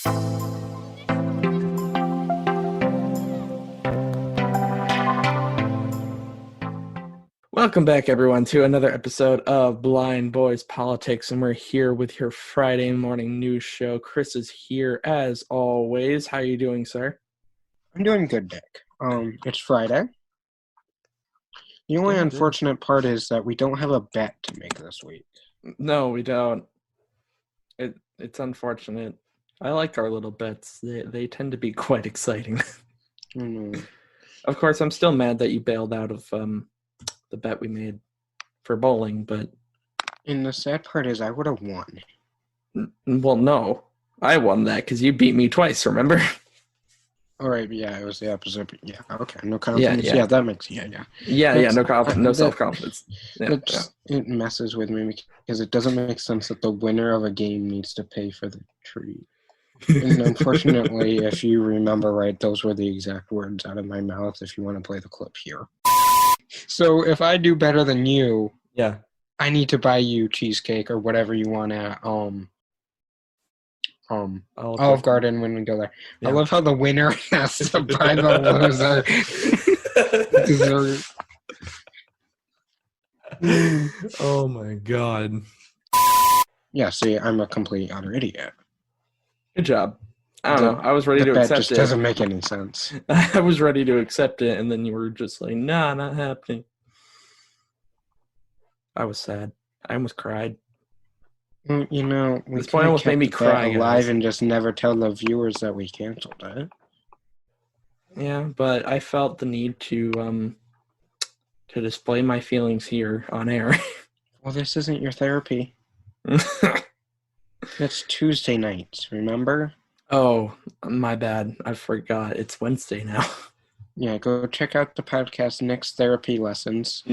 Welcome back, everyone, to another episode of Blind Boys Politics, and we're here with your Friday morning news show. Chris is here as always. How are you doing, sir? I'm doing good, Nick. It's Friday. The only unfortunate part is that we don't have a bet to make this week. No, we don't. It's unfortunate. I like our little bets. They tend to be quite exciting. Of course, I'm still mad that you bailed out of the bet we made for bowling, but... And the sad part is I would have won. Well, no. I won that because you beat me twice, remember? All right, yeah, it was the opposite. Yeah, okay, no confidence. Yeah, that makes, no confidence, no self-confidence. It messes with me because it doesn't make sense that the winner of a game needs to pay for the treat. And unfortunately, if you remember right, those were the exact words out of my mouth if you want to play the clip here. So if I do better than you, I need to buy you cheesecake or whatever you want at Olive Garden when we go there. Yeah. I love how the winner has to buy the loser dessert. Oh my god. Yeah, see, I'm a complete utter idiot. Good job. I don't know. I was ready to accept it. That just doesn't make any sense. I was ready to accept it, and then you were just like, nah, not happening. I was sad. I almost cried. You know, we this point almost made me cry alive and just never tell the viewers that we canceled it. Yeah, but I felt the need to display my feelings here on air. Well, this isn't your therapy. It's Tuesday nights, remember? Oh, my bad. I forgot. It's Wednesday now. Yeah, go check out the podcast Nick's Therapy Lessons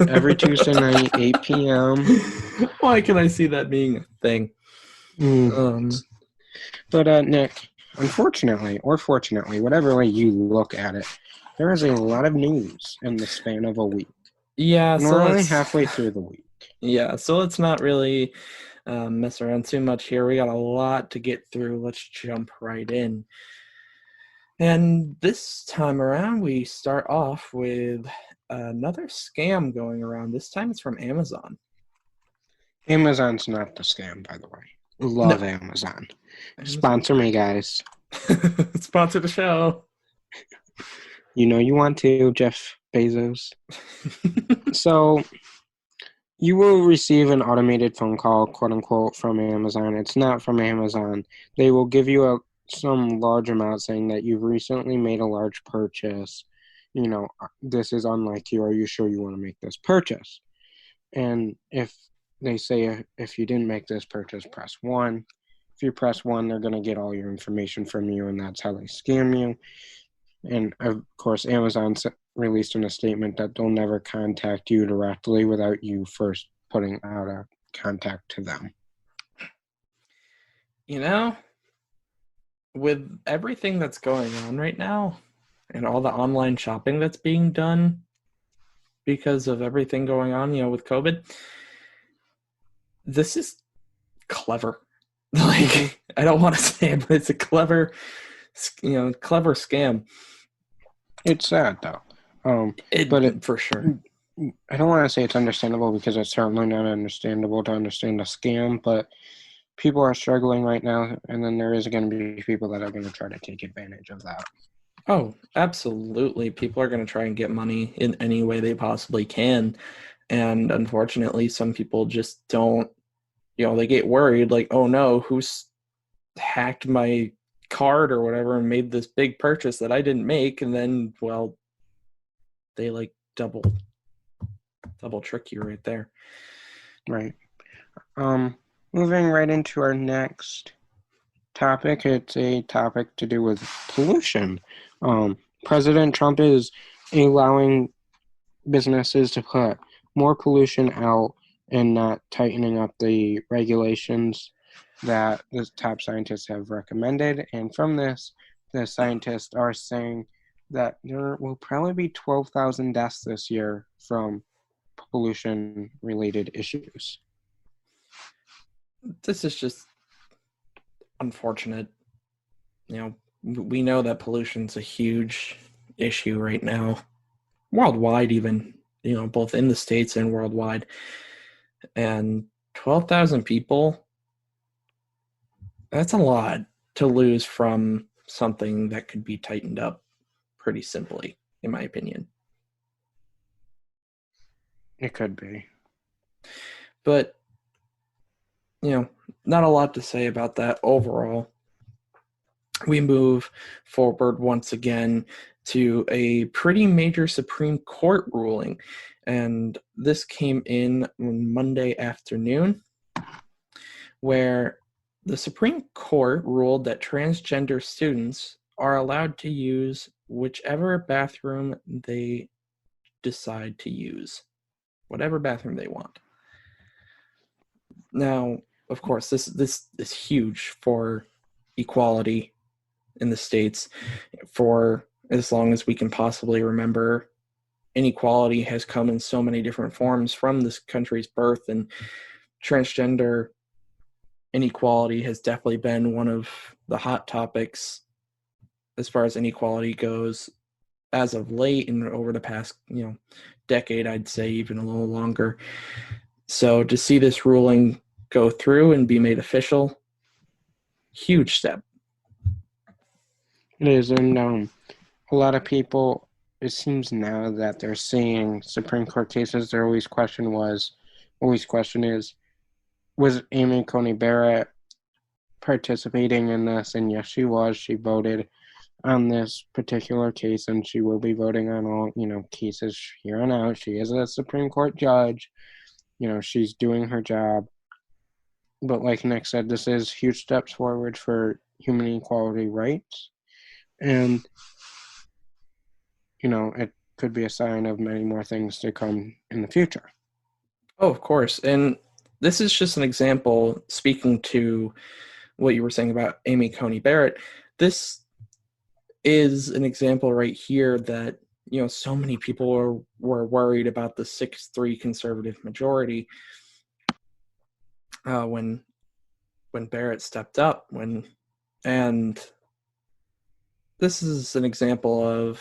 every Tuesday night, 8 p.m. Why can I see that being a thing? But Nick, unfortunately, or fortunately, whatever way you look at it, there is a lot of news in the span of a week. Yeah, and we're only halfway through the week. Yeah, so let's not really mess around too much here. We got a lot to get through. Let's jump right in. And this time around, we start off with another scam going around. This time it's from Amazon. Amazon's not the scam, by the way. Love Amazon. Sponsor me, guys. Sponsor the show. You know you want to, Jeff Bezos. So, you will receive an automated phone call, quote unquote, from Amazon. It's not from Amazon. They will give you some large amount saying that you've recently made a large purchase. You know, this is unlike you. Are you sure you want to make this purchase? And if they say if you didn't make this purchase, press 1. If you press 1, they're going to get all your information from you, and that's how they scam you. And, of course, Amazon released in a statement that they'll never contact you directly without you first putting out a contact to them. You know, with everything that's going on right now and all the online shopping that's being done because of everything going on, you know, with COVID, this is clever. Like, I don't want to say it, but it's a clever scam. It's sad, though. For sure. I don't want to say it's understandable because it's certainly not understandable to understand a scam, but people are struggling right now, and then there is going to be people that are going to try to take advantage of that. Oh, absolutely. People are going to try and get money in any way they possibly can. And unfortunately, some people just don't, they get worried, like, oh no, who's hacked my card or whatever and made this big purchase that I didn't make. And then, well, they like double trick you right there. Right. Moving right into our next topic, it's a topic to do with pollution. President Trump is allowing businesses to put more pollution out and not tightening up the regulations that the top scientists have recommended. And from this, the scientists are saying that there will probably be 12,000 deaths this year from pollution-related issues. This is just unfortunate. We know that pollution's a huge issue right now, worldwide even, both in the States and worldwide. And 12,000 people, that's a lot to lose from something that could be tightened up pretty simply, in my opinion. It could be. But, not a lot to say about that overall. We move forward once again to a pretty major Supreme Court ruling. And this came in on Monday afternoon, where the Supreme Court ruled that transgender students are allowed to use whichever bathroom they decide to use, whatever bathroom they want. Now, of course, this is huge for equality in the States. For as long as we can possibly remember, inequality has come in so many different forms from this country's birth, and transgender inequality has definitely been one of the hot topics as far as inequality goes as of late and over the past decade, I'd say even a little longer. So to see this ruling go through and be made official, huge step. It is, and a lot of people, it seems now that they're seeing Supreme Court cases, their always question is, was Amy Coney Barrett participating in this? And yes, she was. She voted on this particular case, and she will be voting on all, cases here on out. She is a Supreme Court judge. She's doing her job. But like Nick said, this is huge steps forward for human equality rights. And, it could be a sign of many more things to come in the future. Oh, of course. And this is just an example, speaking to what you were saying about Amy Coney Barrett. This is an example right here that, so many people were worried about the 6-3 conservative majority when Barrett stepped up. And this is an example of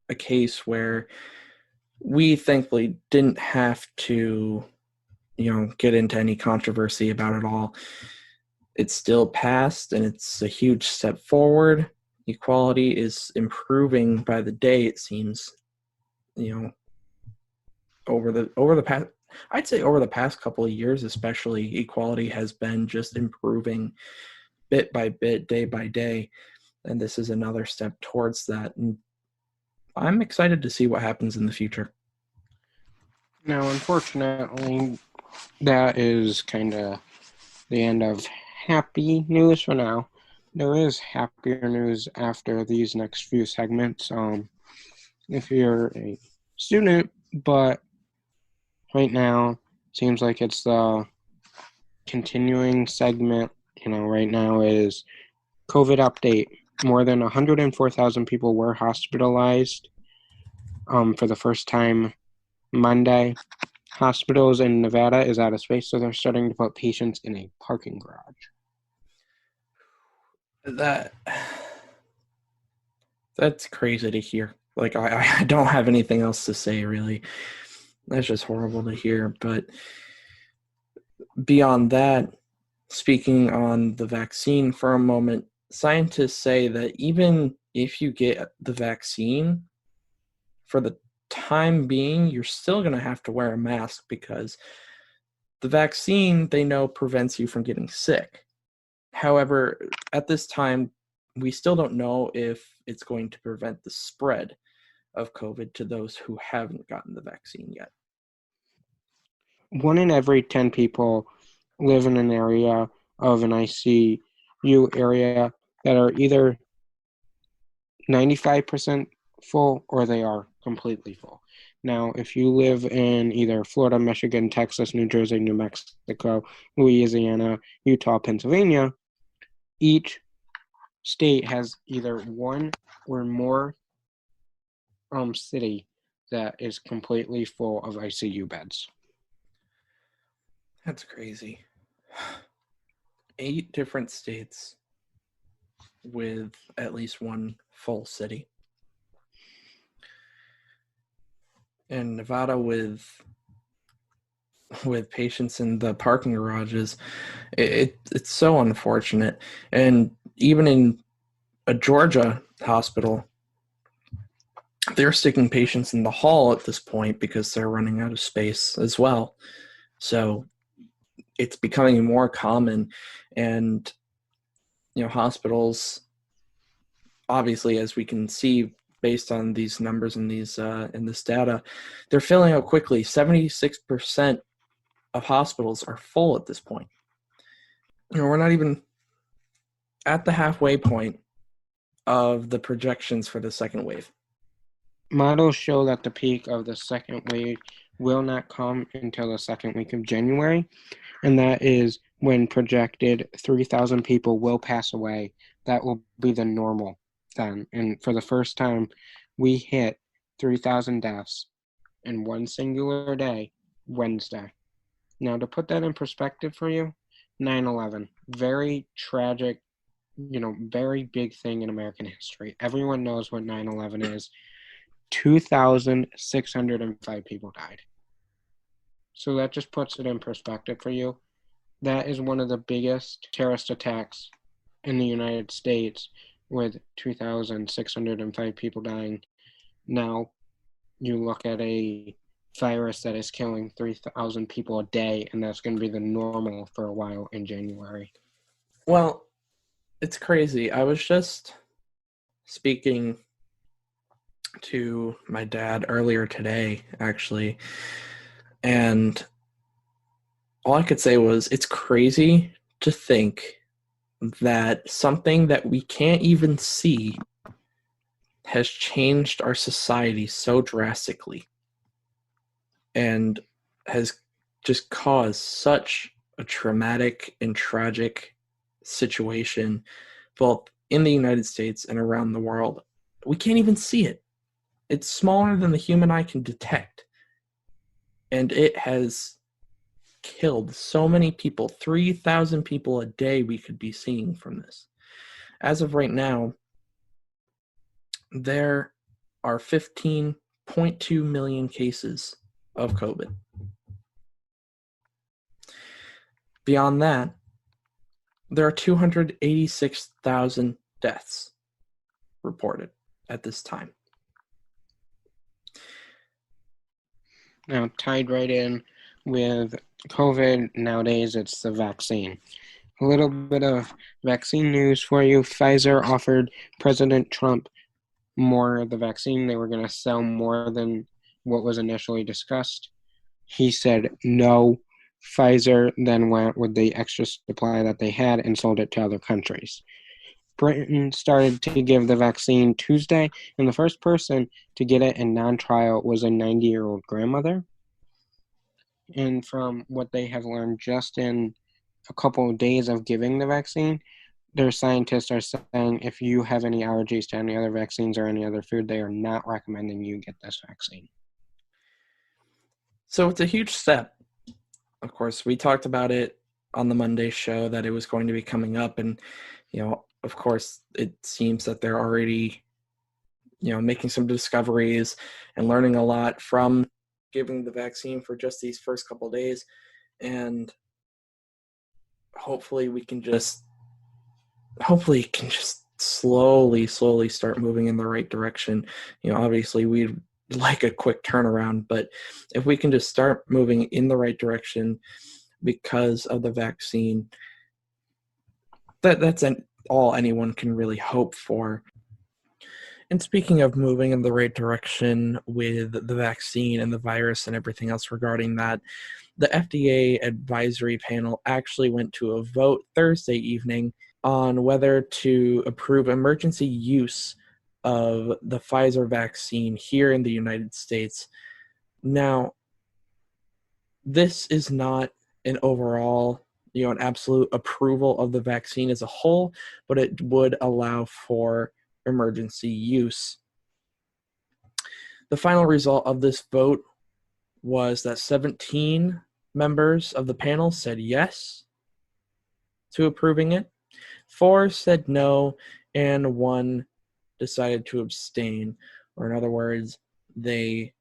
a case where we thankfully didn't have to get into any controversy about it all. It's still passed, and it's a huge step forward. Equality is improving by the day, it seems. Over the past, I'd say over the past couple of years, especially, equality has been just improving bit by bit, day by day, and this is another step towards that. And I'm excited to see what happens in the future. Now, unfortunately, that is kind of the end of happy news for now. There is happier news after these next few segments. If you're a student, but right now seems like it's the continuing segment. Right now is COVID update. More than 104,000 people were hospitalized for the first time Monday. Hospitals in Nevada is out of space, so they're starting to put patients in a parking garage. That's crazy to hear. Like, I don't have anything else to say, really. That's just horrible to hear. But beyond that, speaking on the vaccine for a moment, scientists say that even if you get the vaccine, for the time being, you're still going to have to wear a mask because the vaccine, they know, prevents you from getting sick. However, at this time, we still don't know if it's going to prevent the spread of COVID to those who haven't gotten the vaccine yet. 1 in every 10 people live in an area of an ICU area that are either 95% full or they are completely full. Now, if you live in either Florida, Michigan, Texas, New Jersey, New Mexico, Louisiana, Utah, Pennsylvania, each state has either one or more city that is completely full of ICU beds. That's crazy. 8 different states. with at least one full city. In Nevada, with patients in the parking garages, it's so unfortunate. And even in a Georgia hospital, they're sticking patients in the hall at this point because they're running out of space as well. So it's becoming more common, and hospitals, obviously, as we can see based on these numbers and these in this data, they're filling out quickly. 76% of hospitals are full at this point. We're not even at the halfway point of the projections for the second wave. Models show that the peak of the second wave will not come until the second week of January, and that is when projected 3,000 people will pass away. That will be the normal then. And for the first time, we hit 3,000 deaths in one singular day, Wednesday. Now, to put that in perspective for you, 9/11, very tragic, very big thing in American history. Everyone knows what 9/11 is. 2,605 people died. So that just puts it in perspective for you. That is one of the biggest terrorist attacks in the United States, with 2,605 people dying. Now, you look at a virus that is killing 3,000 people a day, and that's going to be the normal for a while in January. Well, it's crazy. I was just speaking to my dad earlier today, actually, and all I could say was it's crazy to think that something that we can't even see has changed our society so drastically and has just caused such a traumatic and tragic situation, both in the United States and around the world. We can't even see it. It's smaller than the human eye can detect. And it has killed so many people. 3,000 people a day we could be seeing from this. As of right now, there are 15.2 million cases of COVID. Beyond that, there are 286,000 deaths reported at this time. Now, tied right in with COVID nowadays, it's the vaccine. A little bit of vaccine news for you. Pfizer offered President Trump more of the vaccine. They were going to sell more than what was initially discussed. He said no. Pfizer then went with the extra supply that they had and sold it to other countries. Britain started to give the vaccine Tuesday, and the first person to get it in non-trial was a 90-year-old grandmother. And from what they have learned just in a couple of days of giving the vaccine, their scientists are saying if you have any allergies to any other vaccines or any other food, they are not recommending you get this vaccine. So it's a huge step. Of course, we talked about it on the Monday show that it was going to be coming up, and of course, it seems that they're already making some discoveries and learning a lot from giving the vaccine for just these first couple of days, and hopefully it can just slowly start moving in the right direction. Obviously we'd like a quick turnaround, but if we can just start moving in the right direction because of the vaccine, that's all anyone can really hope for. And speaking of moving in the right direction with the vaccine and the virus and everything else regarding that, the FDA advisory panel actually went to a vote Thursday evening on whether to approve emergency use of the Pfizer vaccine here in the United States. Now, this is not an overall, an absolute approval of the vaccine as a whole, but it would allow for emergency use. The final result of this vote was that 17 members of the panel said yes to approving it. 4 said no, and one decided to abstain, or in other words, they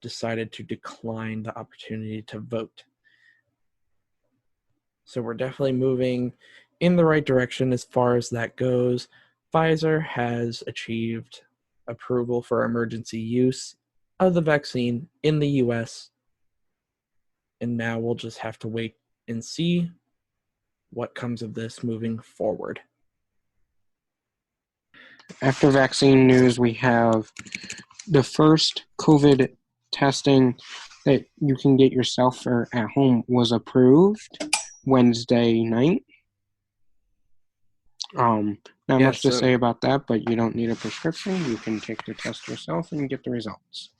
decided to decline the opportunity to vote. So we're definitely moving in the right direction as far as that goes. Pfizer has achieved approval for emergency use of the vaccine in the US, and now we'll just have to wait and see what comes of this moving forward. After vaccine news, we have the first COVID testing that you can get yourself or at home was approved Wednesday night. Not much to say about that, but you don't need a prescription. You can take the test yourself and get the results.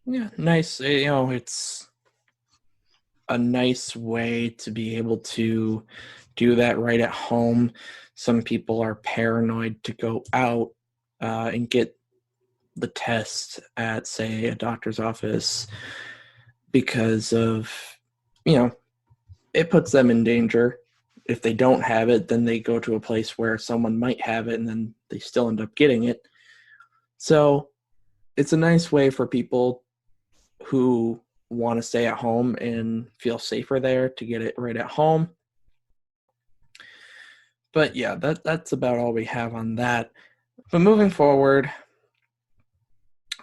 Yeah, nice. It's a nice way to be able to do that right at home. Some people are paranoid to go out and get the test at, say, a doctor's office because of, it puts them in danger. If they don't have it, then they go to a place where someone might have it and then they still end up getting it. So it's a nice way for people who want to stay at home and feel safer there to get it right at home. But yeah, that's about all we have on that. But moving forward,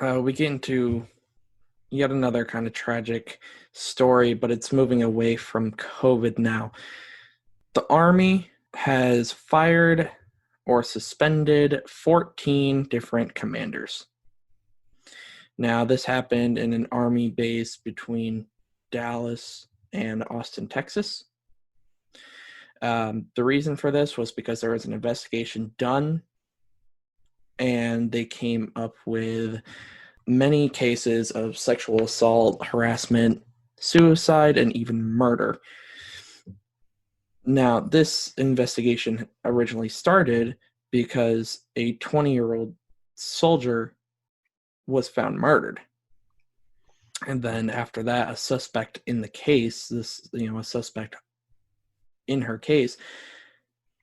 we get into yet another kind of tragic story, but it's moving away from COVID now. The Army has fired or suspended 14 different commanders. Now, this happened in an Army base between Dallas and Austin, Texas. The reason for this was because there was an investigation done, and they came up with many cases of sexual assault, harassment, suicide, and even murder. Now, this investigation originally started because a 20-year-old soldier was found murdered. And then after that, a suspect in the case, a suspect in her case,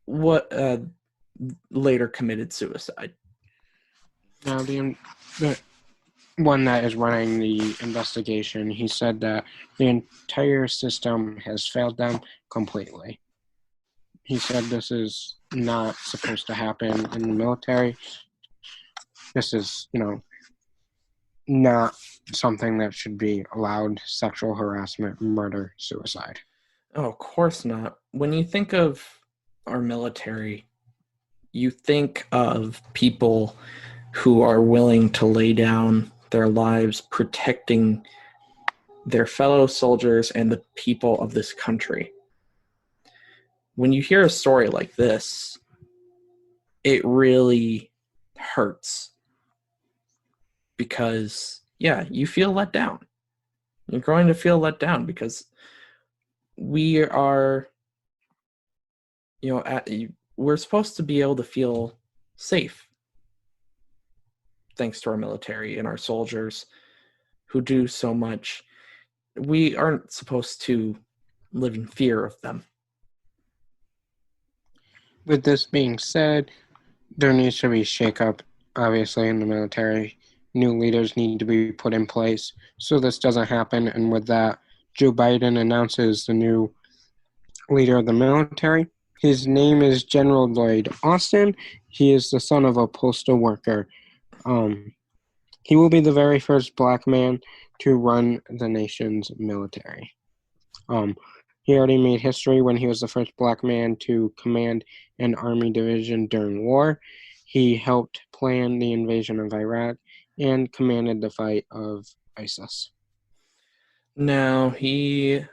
later committed suicide. Now, the one that is running the investigation, he said that the entire system has failed them completely. He said this is not supposed to happen in the military. This is, not something that should be allowed. Sexual harassment, murder, suicide. Oh, of course not. When you think of our military, you think of people who are willing to lay down their lives protecting their fellow soldiers and the people of this country. When you hear a story like this, it really hurts because, yeah, you feel let down. You're going to feel let down because we are, we're supposed to be able to feel safe thanks to our military and our soldiers who do so much. We aren't supposed to live in fear of them. With this being said, there needs to be shakeup, obviously, in the military. New leaders need to be put in place so this doesn't happen. And with that, Joe Biden announces the new leader of the military. His name is General Lloyd Austin. He is the son of a postal worker. He will be the very first black man to run the nation's military. He already made history when he was the first black man to command an army division during war. He helped plan the invasion of Iraq and commanded the fight of ISIS. Now, in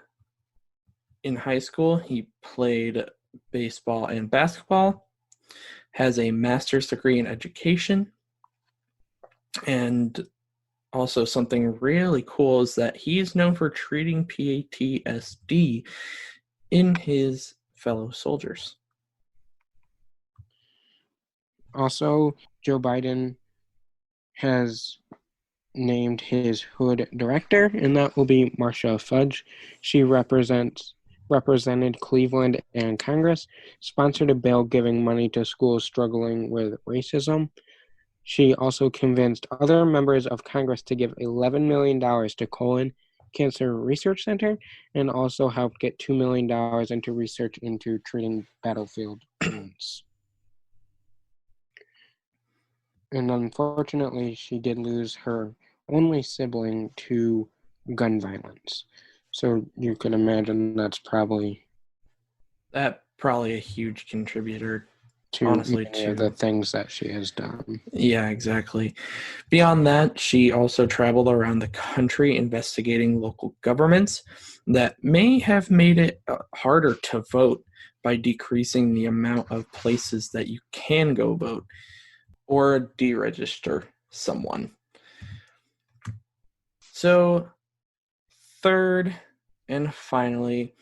high school, he played baseball and basketball, has a master's degree in education, and also something really cool is that he is known for treating PTSD in his fellow soldiers. Also, Joe Biden has named his hood director, and that will be Marcia Fudge. She represents represented Cleveland and Congress, sponsored a bill giving money to schools struggling with racism. She also convinced other members of Congress to give $11 million to Colon Cancer Research Center and also helped get $2 million into research into treating battlefield wounds. And unfortunately, she did lose her only sibling to gun violence. So you can imagine that's probably a huge contributor, to honestly, many of the things that she has done. Yeah, exactly. Beyond that, she also traveled around the country investigating local governments that may have made it harder to vote by decreasing the amount of places that you can go vote or deregister someone. So, third and finally,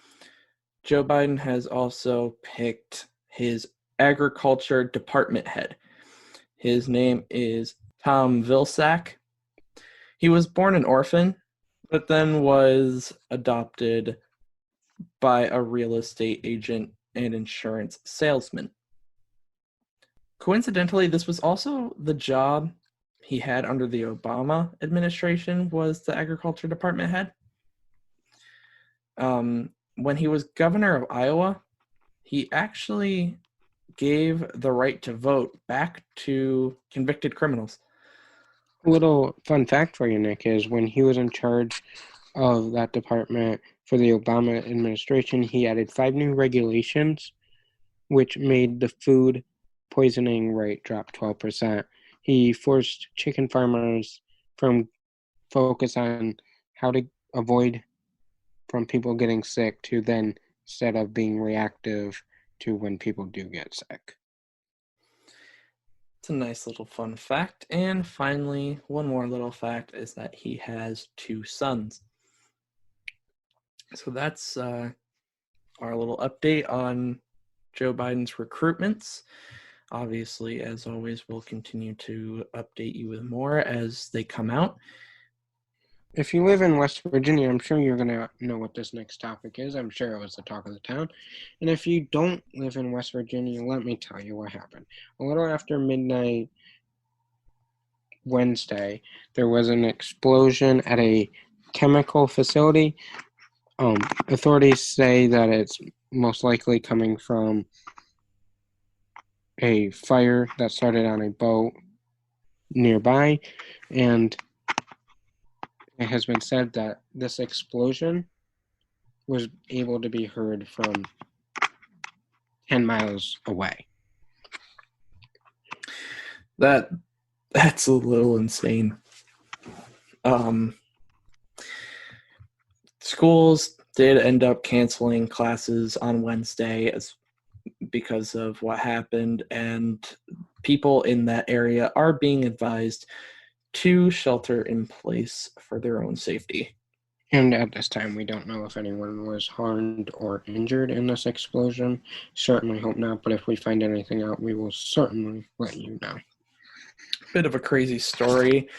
Joe Biden has also picked his agriculture department head. His name is Tom Vilsack. He was born an orphan, but then was adopted by a real estate agent and insurance salesman. Coincidentally, this was also the job he had under the Obama administration, was the agriculture department head. When he was governor of Iowa, he actually gave the right to vote back to convicted criminals. A little fun fact for you, Nick, is when he was in charge of that department for the Obama administration, he added 5 new regulations, which made the food poisoning rate drop 12%. He forced chicken farmers from focus on how to avoid from people getting sick to then instead of being reactive to when people do get sick. It's a nice little fun fact. And finally, one more little fact is that he has 2 sons. So that's our little update on Joe Biden's recruitments. Obviously, as always, we'll continue to update you with more as they come out. If you live in West Virginia, I'm sure you're going to know what this next topic is. I'm sure it was the talk of the town. And if you don't live in West Virginia, let me tell you what happened. A little after midnight Wednesday, there was an explosion at a chemical facility. Authorities say that it's most likely coming from a fire that started on a boat nearby, and it has been said that this explosion was able to be heard from 10 miles away. That's a little insane. Schools did end up canceling classes on Wednesday because of what happened, and people in that area are being advised to shelter in place for their own safety. And at this time, we don't know if anyone was harmed or injured in this explosion. Certainly hope not, but if we find anything out, we will certainly let you know. Bit of a crazy story.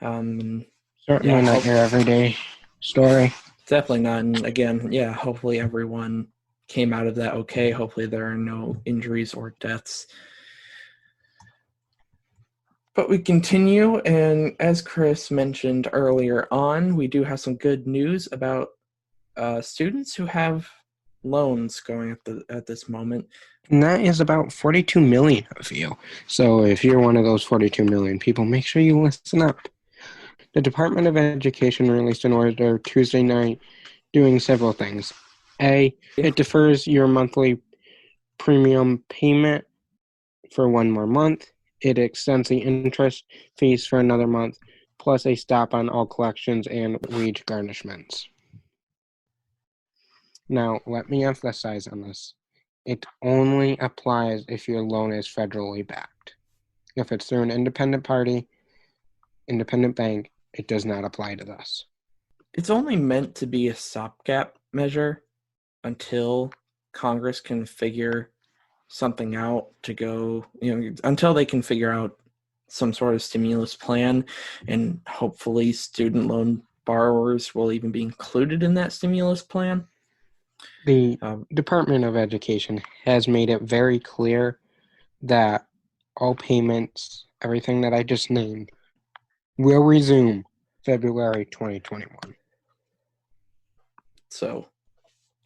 Certainly not your everyday story. Definitely not. And again, hopefully everyone came out of that okay. Hopefully there are no injuries or deaths. But we continue, and as Chris mentioned earlier on, we do have some good news about students who have loans going at this moment. And that is about 42 million of you. So if you're one of those 42 million people, make sure you listen up. The Department of Education released an order Tuesday night doing several things. A, it defers your monthly premium payment for 1 more month. It extends the interest fees for another month, plus a stop on all collections and wage garnishments. Now, let me emphasize on this. It only applies if your loan is federally backed. If it's through an independent party, independent bank, it does not apply to this. It's only meant to be a stopgap measure until Congress can figure something out to go, until they can figure out some sort of stimulus plan, and hopefully student loan borrowers will even be included in that stimulus plan. The Um, Department of Education has made it very clear that all payments, everything that I just named, will resume February 2021. so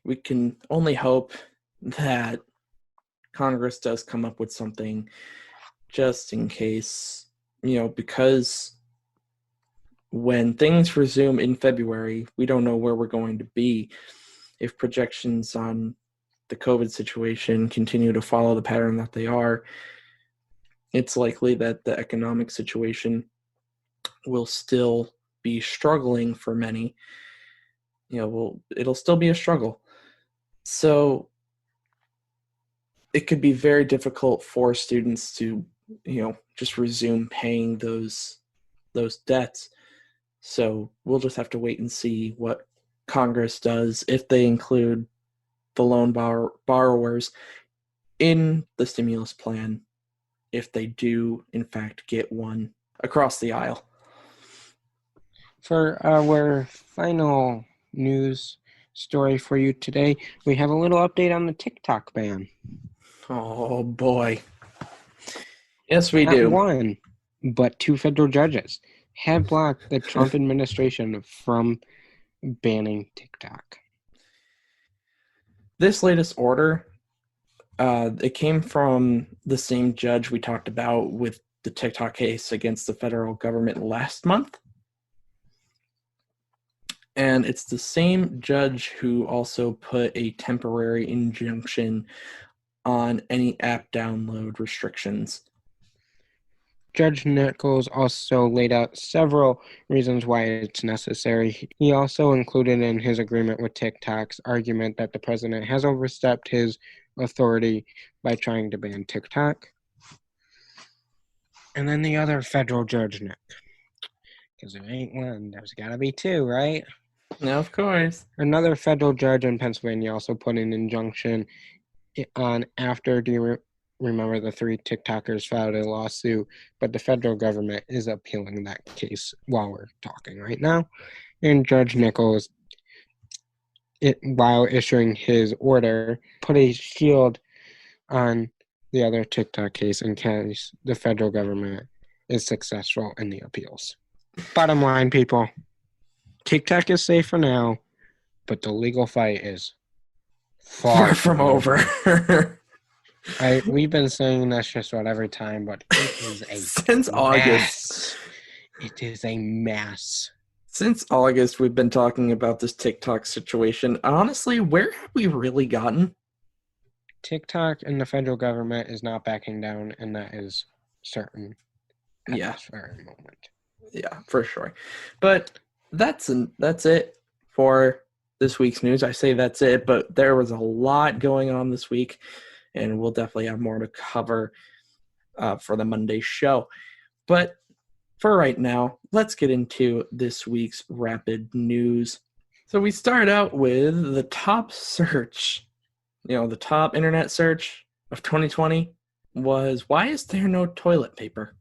we can only hope that Congress does come up with something just in case, because when things resume in February, we don't know where we're going to be. If projections on the COVID situation continue to follow the pattern that they are, it's likely that the economic situation will still be struggling for many. It'll still be a struggle. So it could be very difficult for students to, just resume paying those debts. So we'll just have to wait and see what Congress does, if they include the loan borrowers in the stimulus plan, if they do, in fact, get one across the aisle. For our final news story for you today, we have a little update on the TikTok ban. Oh, boy. Yes, we Not do. one, but 2 federal judges have blocked the Trump administration from banning TikTok. This latest order, it came from the same judge we talked about with the TikTok case against the federal government last month. And it's the same judge who also put a temporary injunction on any app download restrictions. Judge Nichols also laid out several reasons why it's necessary. He also included in his agreement with TikTok's argument that the president has overstepped his authority by trying to ban TikTok. And then the other federal judge, Nick. Because there ain't one, there's got to be 2, right? Now, of course. Another federal judge in Pennsylvania also put an injunction on after, do you remember the 3 TikTokers filed a lawsuit, but the federal government is appealing that case while we're talking right now. And Judge Nichols, while issuing his order, put a shield on the other TikTok case in case the federal government is successful in the appeals. Bottom line, people, TikTok is safe for now, but the legal fight is far from over. We've been saying this just about every time, but it is a Since mess. August. It is a mess. Since August, we've been talking about this TikTok situation. Honestly, where have we really gotten? TikTok and the federal government is not backing down, and that is certain at this very moment. Yeah, for sure. But that's it for this week's news. I say that's it, but there was a lot going on this week, and we'll definitely have more to cover for the Monday show. But for right now, let's get into this week's rapid news. So we start out with the top search. The top internet search of 2020 was, why is there no toilet paper?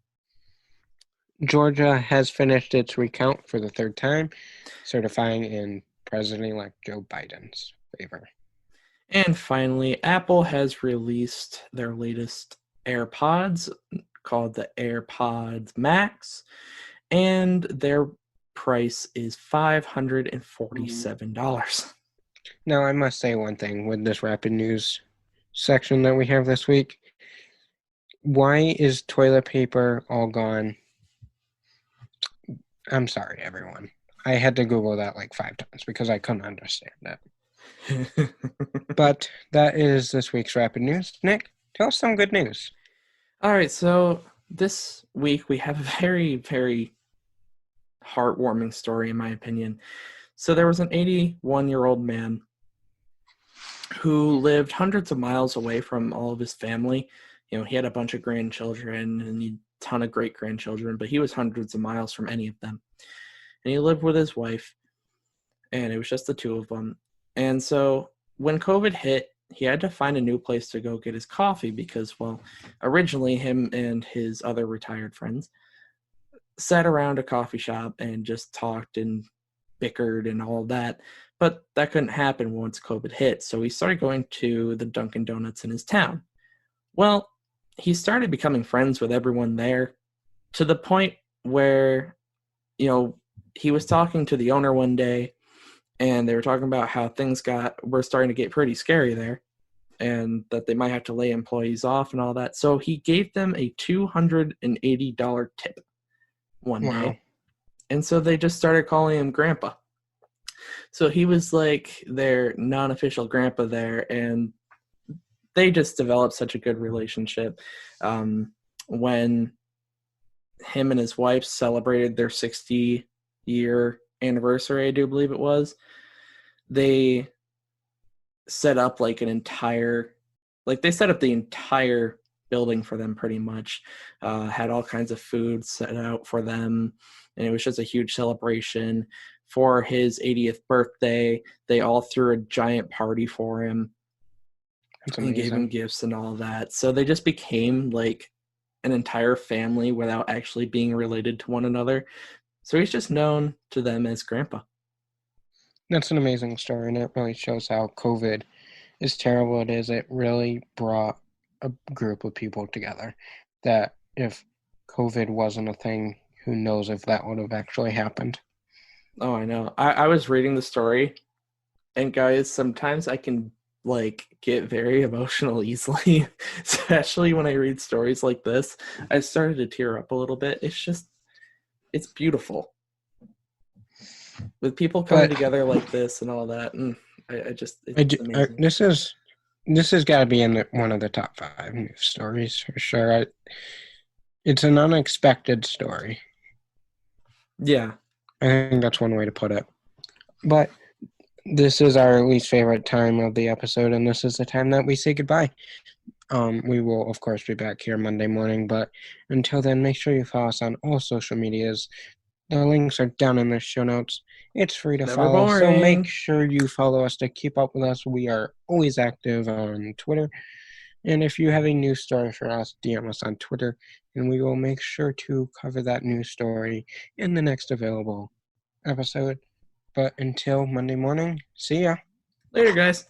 Georgia has finished its recount for the 3rd time, certifying in President-elect Joe Biden's favor. And finally, Apple has released their latest AirPods called the AirPods Max, and their price is $547. Now, I must say one thing with this rapid news section that we have this week. Why is toilet paper all gone? I'm sorry, everyone. I had to Google that like 5 times because I couldn't understand it. But that is this week's rapid news. Nick, tell us some good news. All right, so this week we have a very, very heartwarming story, in my opinion. So there was an 81-year-old man who lived hundreds of miles away from all of his family. He had a bunch of grandchildren and a ton of great-grandchildren, but he was hundreds of miles from any of them. And he lived with his wife, and it was just the 2 of them. And so when COVID hit, he had to find a new place to go get his coffee because, well, originally him and his other retired friends sat around a coffee shop and just talked and bickered and all of that. But that couldn't happen once COVID hit. So he started going to the Dunkin' Donuts in his town. Well, he started becoming friends with everyone there to the point where, he was talking to the owner one day and they were talking about how things were starting to get pretty scary there and that they might have to lay employees off and all that. So he gave them a $280 tip one Wow. day. And so they just started calling him Grandpa. So he was like their non-official grandpa there, and they just developed such a good relationship. When him and his wife celebrated their 60-year anniversary, I do believe it was, they set up like they set up the entire building for them pretty much, had all kinds of food set out for them, and it was just a huge celebration. For his 80th birthday, they all threw a giant party for him. That's And gave him amazing. gifts and all that. So they just became like an entire family without actually being related to one another. So he's just known to them as Grandpa. That's an amazing story, and it really shows how COVID, as terrible it is, it really brought a group of people together. That if COVID wasn't a thing, who knows if that would have actually happened. Oh, I know. I was reading the story, and guys, sometimes I can like get very emotional easily, especially when I read stories like this. I started to tear up a little bit. It's beautiful with people coming But together like this and all that. And it's amazing. this has got to be in one of the top 5 news stories for sure. It's an unexpected story. Yeah. I think that's one way to put it. But this is our least favorite time of the episode, and this is the time that we say goodbye. We will, of course, be back here Monday morning, but until then, make sure you follow us on all social medias. The links are down in the show notes. It's free to Never follow, so make boring. sure you follow us to keep up with us. We are always active on Twitter. And if you have a news story for us, DM us on Twitter, and we will make sure to cover that news story in the next available episode. But until Monday morning, see ya. Later, guys.